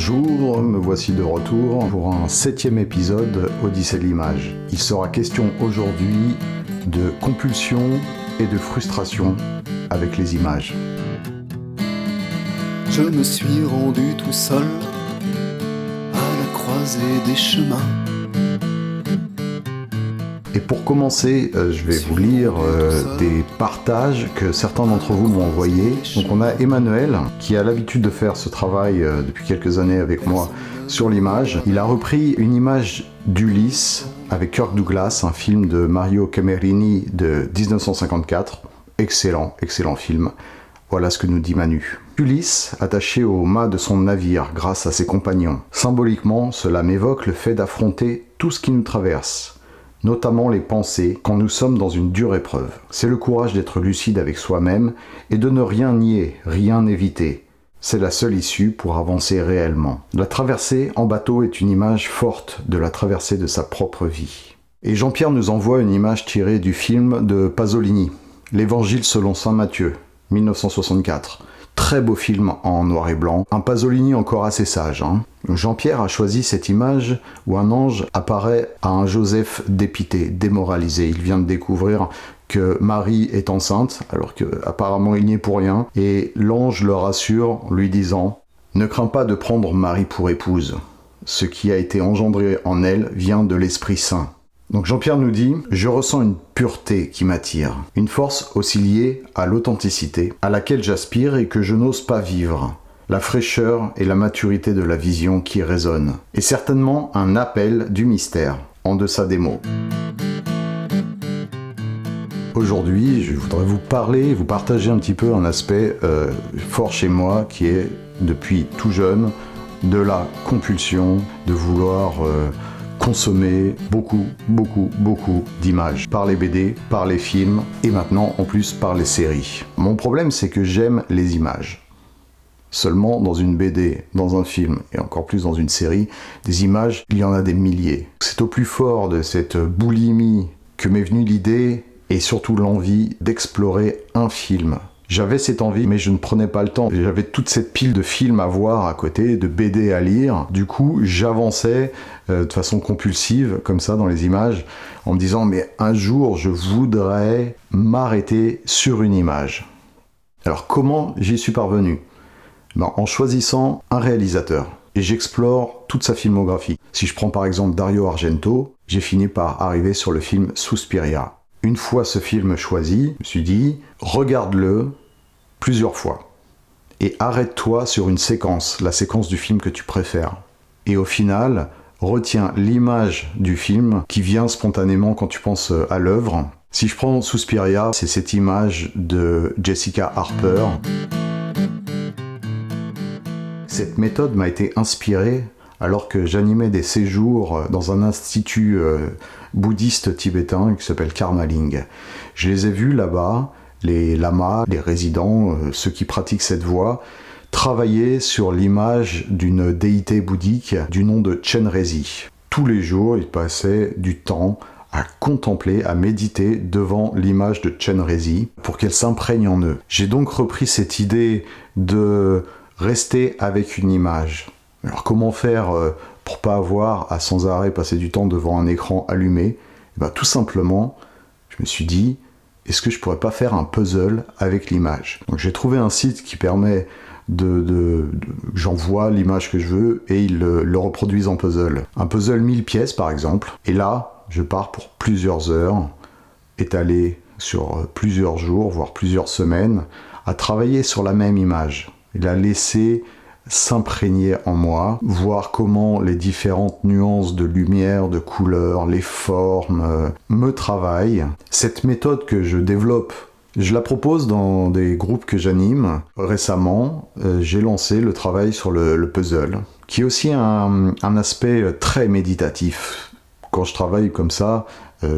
Bonjour, me voici de retour pour un 7e épisode Odyssée de l'image. Il sera question aujourd'hui de compulsion et de frustration avec les images. Je me suis rendu tout seul à la croisée des chemins. Et pour commencer, je vais vous lire des partages que certains d'entre vous m'ont envoyés. Donc on a Emmanuel qui a l'habitude de faire ce travail depuis quelques années avec moi sur l'image. Il a repris une image d'Ulysse avec Kirk Douglas, un film de Mario Camerini de 1954. Excellent film. Voilà ce que nous dit Manu. Ulysse, attaché au mât de son navire grâce à ses compagnons. Symboliquement, cela m'évoque le fait d'affronter tout ce qui nous traverse, notamment les pensées, quand nous sommes dans une dure épreuve. C'est le courage d'être lucide avec soi-même et de ne rien nier, rien éviter. C'est la seule issue pour avancer réellement. La traversée en bateau est une image forte de la traversée de sa propre vie. Et Jean-Pierre nous envoie une image tirée du film de Pasolini, L'Évangile selon saint Matthieu, 1964. Très beau film en noir et blanc, un Pasolini encore assez sage. Jean-Pierre a choisi cette image où un ange apparaît à un Joseph dépité, démoralisé. Il vient de découvrir que Marie est enceinte, alors qu'apparemment il n'y est pour rien, et l'ange le rassure, lui disant « Ne crains pas de prendre Marie pour épouse. Ce qui a été engendré en elle vient de l'Esprit Saint. » Donc Jean-Pierre nous dit « Je ressens une pureté qui m'attire, une force aussi liée à l'authenticité, à laquelle j'aspire et que je n'ose pas vivre, la fraîcheur et la maturité de la vision qui résonnent, et certainement un appel du mystère, en deçà des mots. » Aujourd'hui, je voudrais vous parler, vous partager un petit peu un aspect fort chez moi qui est, depuis tout jeune, de la compulsion, de vouloir consommer beaucoup d'images par les BD, par les films et maintenant en plus par les séries. Mon problème, c'est que j'aime les images. Seulement dans une BD, dans un film et encore plus dans une série, des images, il y en a des milliers. C'est au plus fort de cette boulimie que m'est venue l'idée et surtout l'envie d'explorer un film. J'avais cette envie, mais je ne prenais pas le temps. J'avais toute cette pile de films à voir à côté, de BD à lire. Du coup, j'avançais de façon compulsive, comme ça, dans les images, en me disant « Mais un jour, je voudrais m'arrêter sur une image. » Alors, comment j'y suis parvenu ? En choisissant un réalisateur. Et j'explore toute sa filmographie. Si je prends par exemple Dario Argento, j'ai fini par arriver sur le film Suspiria. Une fois ce film choisi, je me suis dit « Regarde-le plusieurs fois. Et arrête-toi sur une séquence, la séquence du film que tu préfères. Et au final, retiens l'image du film qui vient spontanément quand tu penses à l'œuvre. Si je prends Suspiria, c'est cette image de Jessica Harper. Cette méthode m'a été inspirée alors que j'animais des séjours dans un institut bouddhiste tibétain qui s'appelle Karmaling. Je les ai vus là-bas, les lamas, les résidents, ceux qui pratiquent cette voie, travailler sur l'image d'une déité bouddhique du nom de Chenrezig. Tous les jours, ils passaient du temps à contempler, à méditer devant l'image de Chenrezig pour qu'elle s'imprègne en eux. J'ai donc repris cette idée de rester avec une image. Alors comment faire pour pas avoir à sans arrêt passer du temps devant un écran allumé ? Tout simplement, je me suis dit, est-ce que je pourrais pas faire un puzzle avec l'image ? Donc j'ai trouvé un site qui permet j'envoie l'image que je veux et ils le reproduisent en puzzle. Un puzzle 1000 pièces par exemple. Et là, je pars pour plusieurs heures, étalé sur plusieurs jours, voire plusieurs semaines, à travailler sur la même image. Et la laisser s'imprégner en moi, voir comment les différentes nuances de lumière, de couleurs, les formes me travaillent. Cette méthode que je développe, je la propose dans des groupes que j'anime. Récemment, j'ai lancé le travail sur le puzzle, qui est aussi un aspect très méditatif. Quand je travaille comme ça,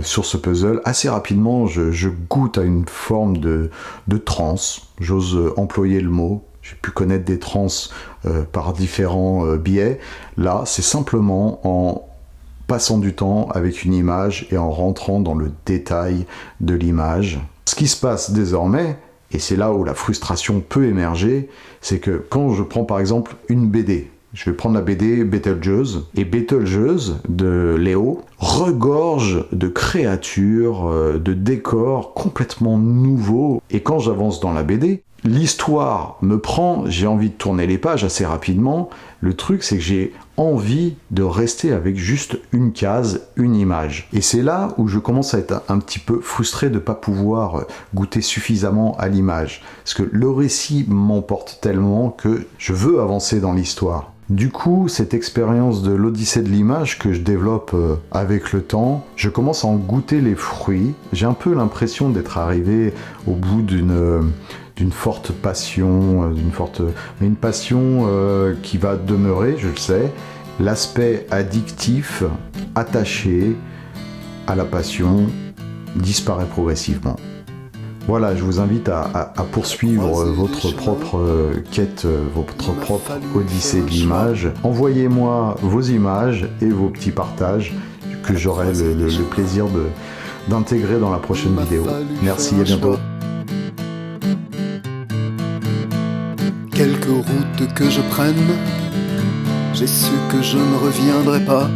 sur ce puzzle, assez rapidement, je goûte à une forme de transe. J'ose employer le mot. J'ai pu connaître des transes par différents biais. Là, c'est simplement en passant du temps avec une image et en rentrant dans le détail de l'image. Ce qui se passe désormais, et c'est là où la frustration peut émerger, c'est que quand je prends par exemple une BD, Je vais prendre la BD Betelgeuse. Et Betelgeuse de Léo regorge de créatures, de décors complètement nouveaux. Et quand j'avance dans la BD, l'histoire me prend, j'ai envie de tourner les pages assez rapidement. Le truc, c'est que j'ai envie de rester avec juste une case, une image. Et c'est là où je commence à être un petit peu frustré de ne pas pouvoir goûter suffisamment à l'image. Parce que le récit m'emporte tellement que je veux avancer dans l'histoire. Du coup, cette expérience de l'Odyssée de l'image que je développe avec le temps, je commence à en goûter les fruits. J'ai un peu l'impression d'être arrivé au bout d'une forte passion, une passion qui va demeurer, je le sais. L'aspect addictif, attaché à la passion, disparaît progressivement. Voilà, je vous invite à poursuivre votre propre quête, votre propre odyssée de l'image. Envoyez-moi vos images et vos petits partages que j'aurai le plaisir d'intégrer dans la prochaine vidéo. Merci, à bientôt. Quelque route que je prenne, j'ai su que je ne reviendrai pas.